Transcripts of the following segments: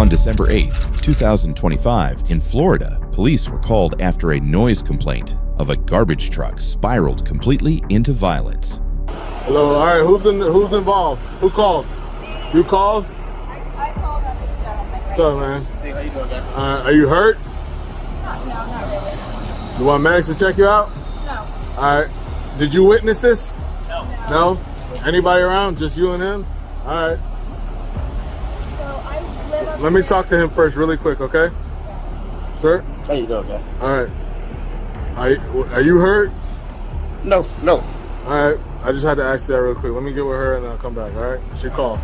On December 8th, 2025, in Florida, police were called after a noise complaint of a garbage truck spiraled completely into violence. Hello, all right, who's involved? Who called? You called? I called on this gentleman. What's up, man? Hey, how you doing, sir? Are you hurt? No, not really. You want medics to check you out? No. All right. Did you witness this? No. No? Anybody around? Just you and him? All right. So I live upstairs. Let me talk to him first really quick, okay? Sir? How you doing, man? All right. Are you hurt? No. All right. I just had to ask you that real quick. Let me get with her and then I'll come back, all right? She called.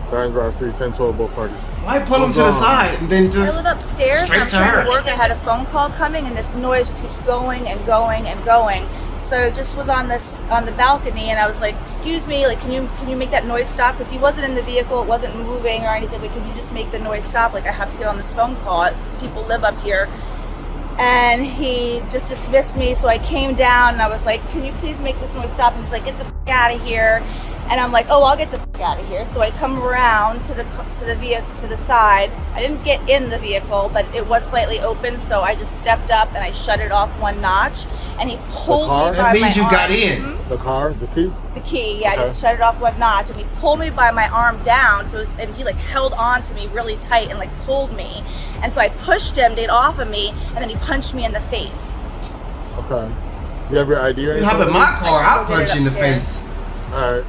Drive 3, 10, 12, both parties. Why pull them to the side and then I just live upstairs. straight I'm to trying her? to work. I had a phone call coming, and this noise just keeps going and going and going. So I just was on the balcony, and I was like, "Excuse me, like, can you make that noise stop?" Because he wasn't in the vehicle, it wasn't moving or anything. But can you just make the noise stop? Like, I have to get on this phone call. People live up here. And he just dismissed me, so I came down and I was like, "Can you please make this noise stop?" And he's like, "Get the f*** out of here." And I'm like, "Oh, I'll get the f*** out of here." So I come around to the side. I didn't get in the vehicle, but it was slightly open, so I just stepped up and I shut it off one notch. And he pulled me by That means my you got arm. in. Mhm. The car, the key? The key, yeah, I Okay. just shut it off one notch, and he pulled me by my arm down, and he like held on to me really tight and like pulled me, and so I pushed him to get off of me, and then he punched me in the face. Okay. You have your ID or You anything? hop in my car, I'll Go get it punch you in the upstairs. face. All right.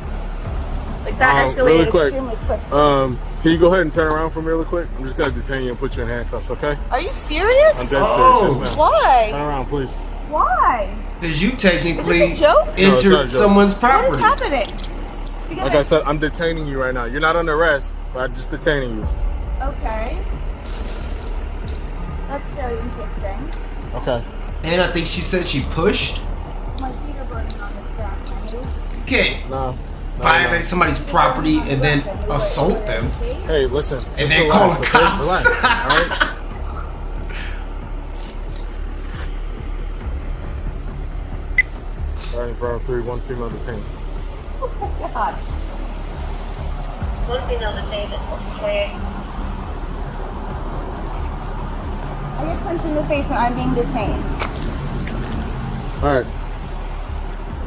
Like that escalated really quick. extremely quick. Can you go ahead and turn around for me really quick? I'm just gonna detain you and put you in handcuffs, okay? Are you serious? I'm dead Oh. serious. Yes, ma'am. Why? Turn around, please. Why? Because you Is this technically a joke? No, it's not a entered joke. someone's What is property. happening? You Like I gotta- said, I'm detaining you right now. You're not under arrest, but I'm just detaining you. Okay. That's very interesting. Okay. And I think she said she pushed. My feet are burning on this ground. Can you? You can't No. violate somebody's property and then assault them. Hey, listen. And just then relax, call the okay? cops. Relax, all right? Starting for 3, 1 female detained. God. One female detained okay. I get punched in the face and I'm being detained. All right.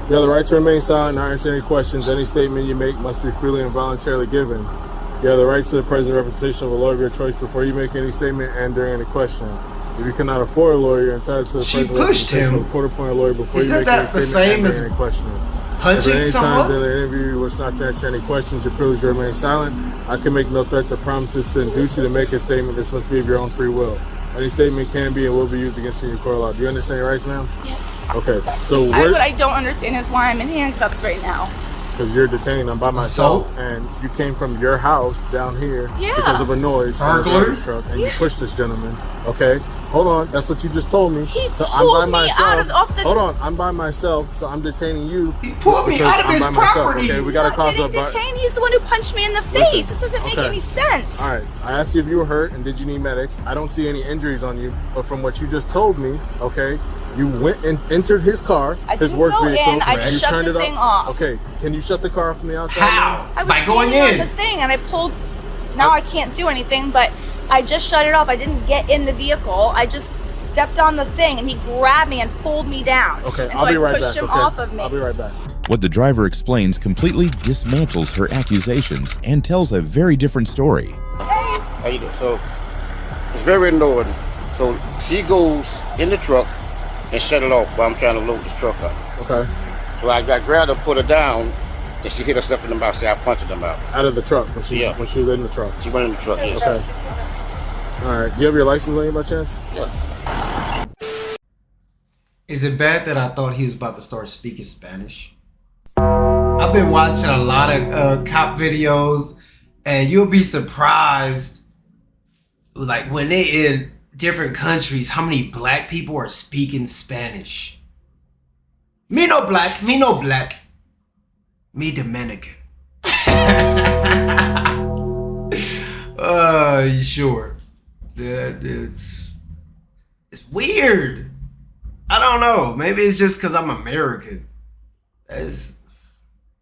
You have the right to remain silent and not answer any questions. Any statement you make must be freely and voluntarily given. You have the right to the present representation of a lawyer of your choice before you make any statement and during any question. If you cannot afford a lawyer, you're entitled to the She present pushed representation him. of a court-appointed lawyer before Isn't you make that any the statement same and as during any question. punching If at any time someone? during the interview you wish not to answer any questions, you're privileged to remain silent. I can make no threats or promises to induce you to make a statement. This must be of your own free will. Any statement can be and will be used against you in court of law. Do you understand your rights, ma'am? Yes. Okay, so What I don't understand is why I'm in handcuffs right now. because you're detained, I'm by myself, Assault? and you came from your house down here Yeah. because of a noise from the Burglars? garbage truck, and you pushed this gentleman. Okay, hold on, that's what you just told me. He so pulled me out of off the. Hold on, I'm by myself, so I'm detaining you. He pulled me because out of I'm his by myself. property. Okay, we gotta I'm cause getting up. But detained. He's the one who punched me in the Listen, face. This doesn't make okay. any sense. all right, I asked you if you were hurt and did you need medics. I don't see any injuries on you, but from what you just told me, okay, you went and entered his car, I his didn't work go vehicle, in, I and you shut turned the it thing off. off. Okay, can you shut the car from the outside? How? I was By going leaning on in. the thing and I pulled. Now I can't do anything, but I just shut it off. I didn't get in the vehicle. I just stepped on the thing and he grabbed me and pulled me down. Okay, and I'll so be I right pushed back. him Okay, off of me. I'll be right back. What the driver explains completely dismantles her accusations and tells a very different story. How you doing? So, it's very annoying. So, she goes in the truck and shut it off while I'm trying to load this truck up. Okay, So I got grabbed her, put her down, and she hit herself in the mouth. So I punched her mouth. out of the truck when she Yeah. when she was in the truck. She went in the truck, yes. Okay. All right. Do you have your license on you by chance? Yeah. Is it bad that I thought he was about to start speaking Spanish? I've been watching a lot of cop videos, and you'll be surprised, like when they in different countries, how many black people are speaking Spanish. Me no black, me no black, me Dominican. You sure? That is, it's weird. I don't know. Maybe it's just because I'm American. It's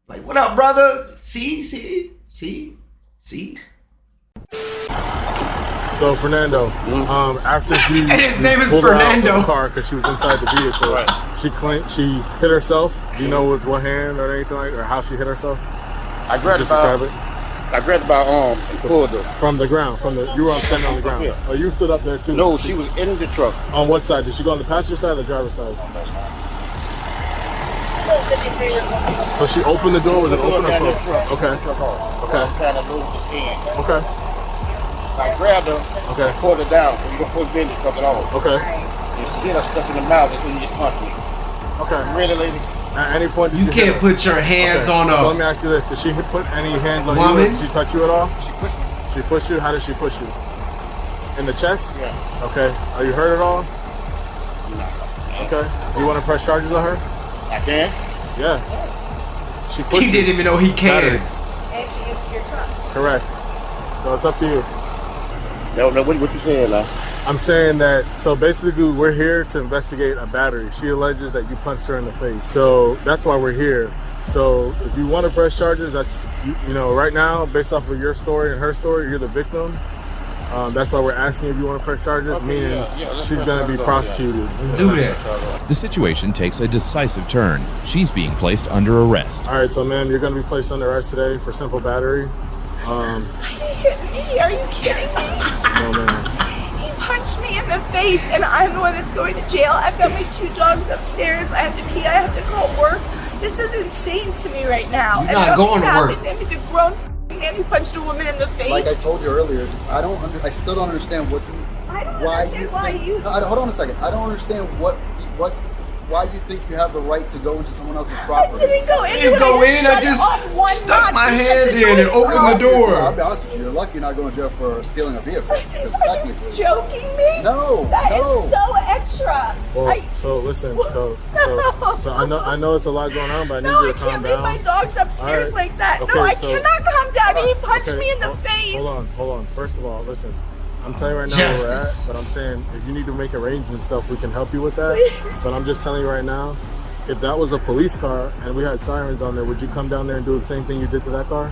like, what up, brother? See? See? So Fernando, after she And his name is pulled her out of Fernando. the car because she was inside the vehicle, Right. she claimed she hit herself. Do you know with what hand or anything like, or how she hit herself? I grabbed Just describe it. I grabbed my arm and pulled her. From the ground, you were standing on the ground. Yeah. Oh, you stood up there too. No, she was in the truck. On what side? Did she go on the passenger side or the driver's side? So she opened the door. Was it open or closed? Okay. Okay. Trying to move the skin. Okay. I grabbed her Okay. and pulled her down so you don't push business coming off. Okay. And she hit her stuck in the mouth and then you just punched me. Okay. Ready, lady? At any point, did You hit can't her? put your hands Okay. on So let me a ask you this: did she put any hands on woman. you? Did she touch you at all? She pushed me. She pushed you. How did she push you? In the chest? Yeah. Okay. Are you hurt at all? No. Okay. Do you want to press charges on her? I can. Yeah. She pushed He didn't you. even know he Battery. can. And she used your truck. Correct. So it's up to you. No, what you saying now? I'm saying that, so basically we're here to investigate a battery. She alleges that you punched her in the face. So that's why we're here. So if you want to press charges, that's, you know, right now, based off of your story and her story, you're the victim. That's why we're asking if you want to press charges, Okay, meaning let's she's press going to be charges on, prosecuted. Let's do that. The situation takes a decisive turn. She's being placed under arrest. All right, so ma'am, you're going to be placed under arrest today for simple battery. He hit me. Are you kidding me? No, ma'am. He punched me in the face, and I'm the one that's going to jail. I've got my 2 dogs upstairs. I have to pee. I have to call work. This is insane to me right now. You're not going to work. Happened to him. He's a grown man who punched a woman in the face. Like I told you earlier, I still don't understand I don't why understand you why think. you. No, hold on a second. I don't understand why you think you have the right to go into someone else's I property. didn't go in. Didn't go in. I just stuck my hand in and opened the I'll door. be honest with you. You're lucky you're not going to jail for stealing a vehicle. Because Are you technically, joking me? no, That is no. so extra. Well, so listen, so I know it's a lot going on, but I need No, you I to calm can't leave down. my dogs upstairs All right. like that. Okay, No, I so- cannot calm down. He punched Okay, me in the face. Hold on. First of all, listen. I'm telling you right now where we're at, Justice. but I'm saying if you need to make arrangements and stuff, we can help you with that. Please. But I'm just telling you right now, if that was a police car and we had sirens on there, would you come down there and do the same thing you did to that car?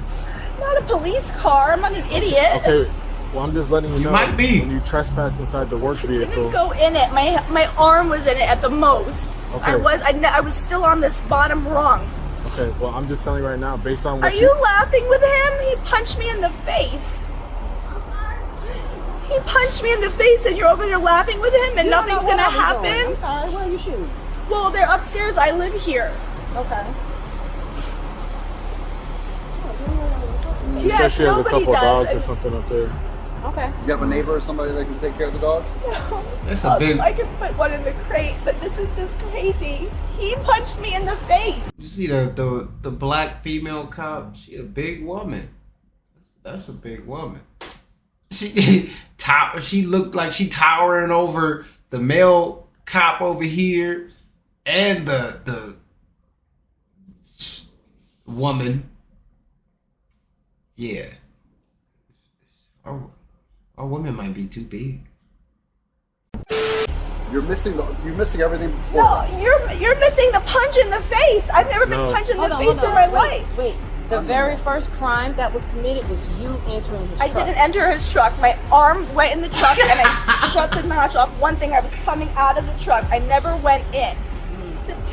Not a police car. I'm not an idiot. Okay. Well, I'm just letting you know. might be. When you trespassed inside the work I vehicle. didn't go in it. My arm was in it at the most. Okay. I was still on this bottom rung. Okay. Well, I'm just telling you right now, based on Are what you laughing with him? He punched me in the face. He punched me in the face, and you're over there laughing with him, and nothing's gonna happen. I'm sorry, where are your shoes? Well, they're upstairs. I live here. Okay. She Yes, said she has a nobody couple does. dogs or something up there. Okay. You have a neighbor or somebody that can take care of the dogs? That's a big. I can put one in the crate, but this is just crazy. He punched me in the face. You see the black female cop? She a big woman. That's a big woman. She looked like she towering over the male cop over here and the woman. Yeah. Our woman might be too big. You're missing everything before. No, you're missing the punch in the face. I've never No. been punched in the Hold on, face hold in my on. life. Wait. The very first crime that was committed was you entering his I truck. didn't enter his truck. My arm went in the truck and I shut the notch off. One thing, I was coming out of the truck. I never went in.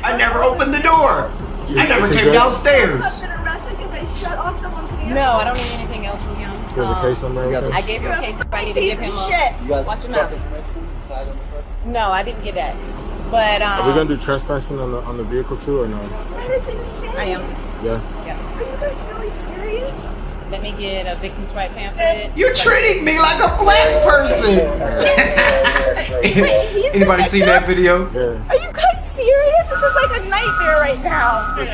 I never opened the door. I never Is he came good? downstairs. I've been arrested because I shut off someone's hand. No, I don't need anything else from him. There's a case somewhere. with I him? gave you You're a a case if I need to piece give him of a. shit. You got Watch your truck mouth. information inside on the truck? No, I didn't get that. But Are we gonna do trespassing on the vehicle too or no? That is insane. I am. Yeah. Are you guys really serious? Let me get a victim's right pamphlet. You're treating me like a black person. he's Anybody the seen that video? Yeah. Are you guys serious? This is like a nightmare right now. He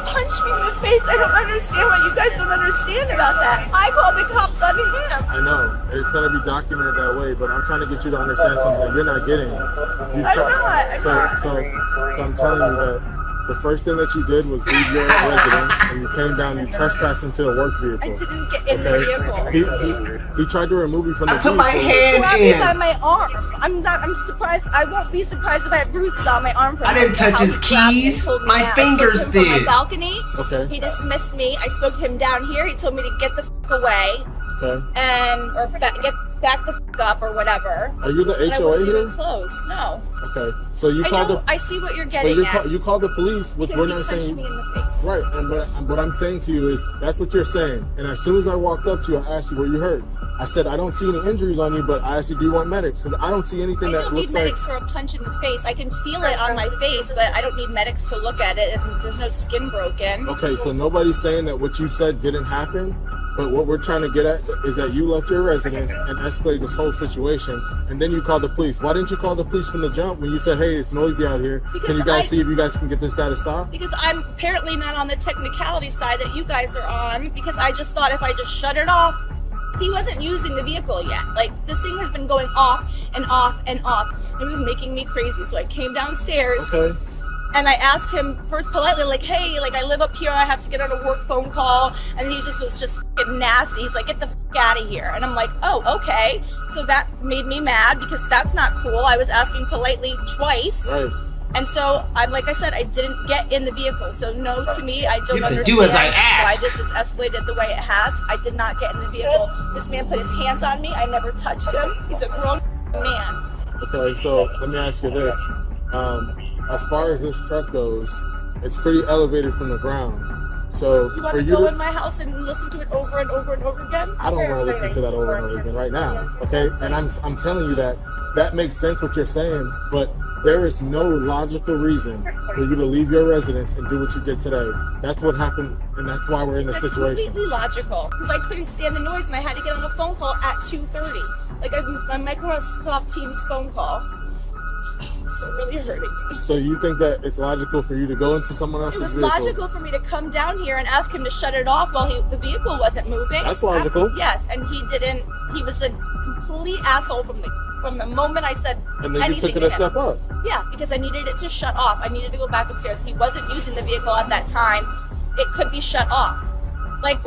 punched me in the face. I don't understand what you guys don't understand about that. I called the cops on him. I know it's gonna be documented that way, but I'm trying to get you to understand something you're not getting. I'm not. So I'm telling you that the first thing that you did was leave your residence and you came down. You trespassed into a work vehicle. I didn't get in the vehicle. He tried to remove you from the I put vehicle. my hand Grabbed me in. by my arm. I'm surprised. I won't be surprised if I have bruises on my arm. From I didn't touch his keys. My fingers did. From my balcony. Okay. He dismissed me. I spoke to him down here. He told me to get the f away. Okay. Or get back the f up or whatever. Are you the And I HOA wasn't here? even close. No. Okay. So you called the. I see what you're getting at. You called the police, which Because we're not he punched saying. me in the face. Right, and what I'm saying to you is that's what you're saying. And as soon as I walked up to you, I asked you where you hurt. I said I don't see any injuries on you, but I asked you, do you want medics? Because I don't see anything I that don't need looks like. medics for a punch in the face. I can feel it on my face, but I don't need medics to look at it. There's no skin broken. Okay, so nobody's saying that what you said didn't happen, but what we're trying to get at is that you left your residence and escalated this whole situation, and then you called the police. Why didn't you call the police from the jump when you said, hey, it's noisy out here? Because Can you guys see if you guys can get this guy to stop? Because I'm apparently not on the technicality side that you guys are on, because I just thought if I just shut it off, he wasn't using the vehicle yet. Like, this thing has been going off and off and off. It was making me crazy. So I came downstairs. Okay. And I asked him first politely, like, hey, like, I live up here, I have to get on a work phone call. And he just was just f***ing nasty. He's like, get the f*** out of here. And I'm like, oh, okay. So that made me mad because that's not cool. I was asking politely twice. Right. And so, like I said, I didn't get in the vehicle. So no, to me, I don't You have to understand do as I ask. why this has escalated the way it has. I did not get in the vehicle. This man put his hands on me. I never touched him. He's a grown man. Okay, so let me ask you this. As far as this truck goes, it's pretty elevated from the ground. So You want for to you go to, in my house and listen to it over and over and over again? I don't want to listen to that over and over again right now. Okay, and I'm telling you that makes sense what you're saying, but there is no logical reason for you to leave your residence and do what you did today. That's what happened, and that's why we're in this That's situation. completely logical because I couldn't stand the noise and I had to get on a phone call at 2:30, like a Microsoft Teams phone call. So really hurting me. So you think that it's logical for you to go into someone It else's was vehicle? logical for me to come down here and ask him to shut it off while the vehicle wasn't moving. That's logical. Yes, and he didn't. He was a complete asshole from the moment I said And then you anything took it to a him. step up. Yeah, because I needed it to shut off. I needed to go back upstairs. He wasn't using the vehicle at that time. It could be shut off. Like,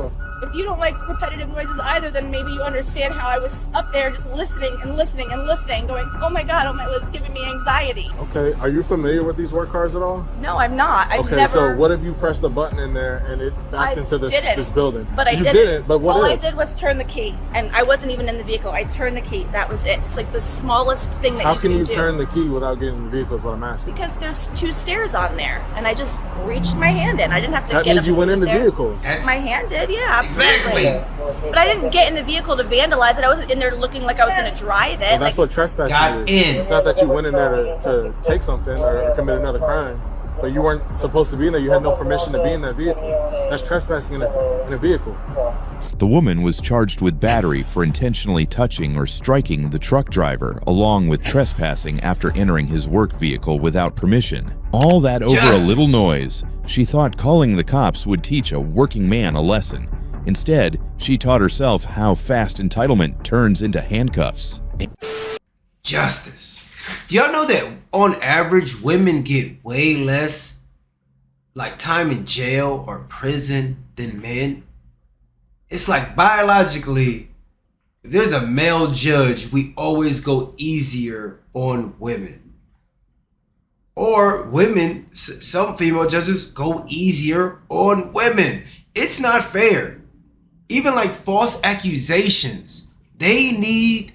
if you don't like repetitive noises either, then maybe you understand how I was up there just listening and listening and listening, going, oh my God, it's giving me anxiety. Okay, are you familiar with these work cars at all? No, I'm not. I've Okay, never. so what if you pressed the button in there and it backed I into this didn't. building? But I you didn't. But what All if? I did was turn the key, and I wasn't even in the vehicle. I turned the key. That was it. It's like the smallest thing that How you can you do. turn the key without getting in the vehicle is what I'm asking. Because there's 2 stairs on there, and I just reached my hand in. I didn't have to That get means up you and went sit in the there. vehicle. That's My hand did, yeah, absolutely. exactly. But I didn't get in the vehicle to vandalize it. I wasn't in there looking like I was going to drive it. Well, that's like, what trespassing Got is. in. It's not that you went in there to take something or commit another crime, but you weren't supposed to be in there. You had no permission to be in that vehicle. That's trespassing in a vehicle. The woman was charged with battery for intentionally touching or striking the truck driver, along with trespassing after entering his work vehicle without permission. All that over Justice. a little noise. She thought calling the cops would teach a working man a lesson. Instead, she taught herself how fast entitlement turns into handcuffs. Justice. Do y'all know that on average women get way less like time in jail or prison than men? It's like biologically, if there's a male judge, we always go easier on women. Or women, some female judges go easier on women. It's not fair. Even like false accusations, they need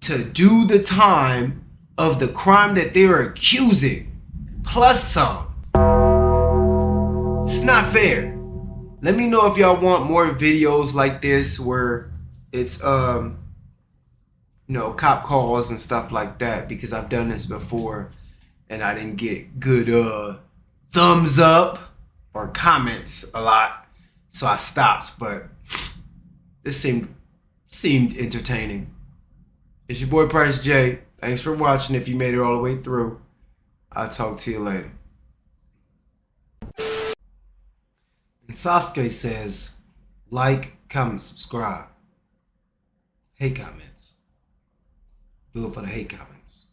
to do the time of the crime that they're accusing, plus some. It's not fair. Let me know if y'all want more videos like this where it's cop calls and stuff like that, because I've done this before and I didn't get good thumbs up or comments a lot. So I stopped, but this seemed entertaining. It's your boy Price J. Thanks for watching. If you made it all the way through, I'll talk to you later. And Sasuke says, like, comment, subscribe. Hate comments. Do it for the hate comments.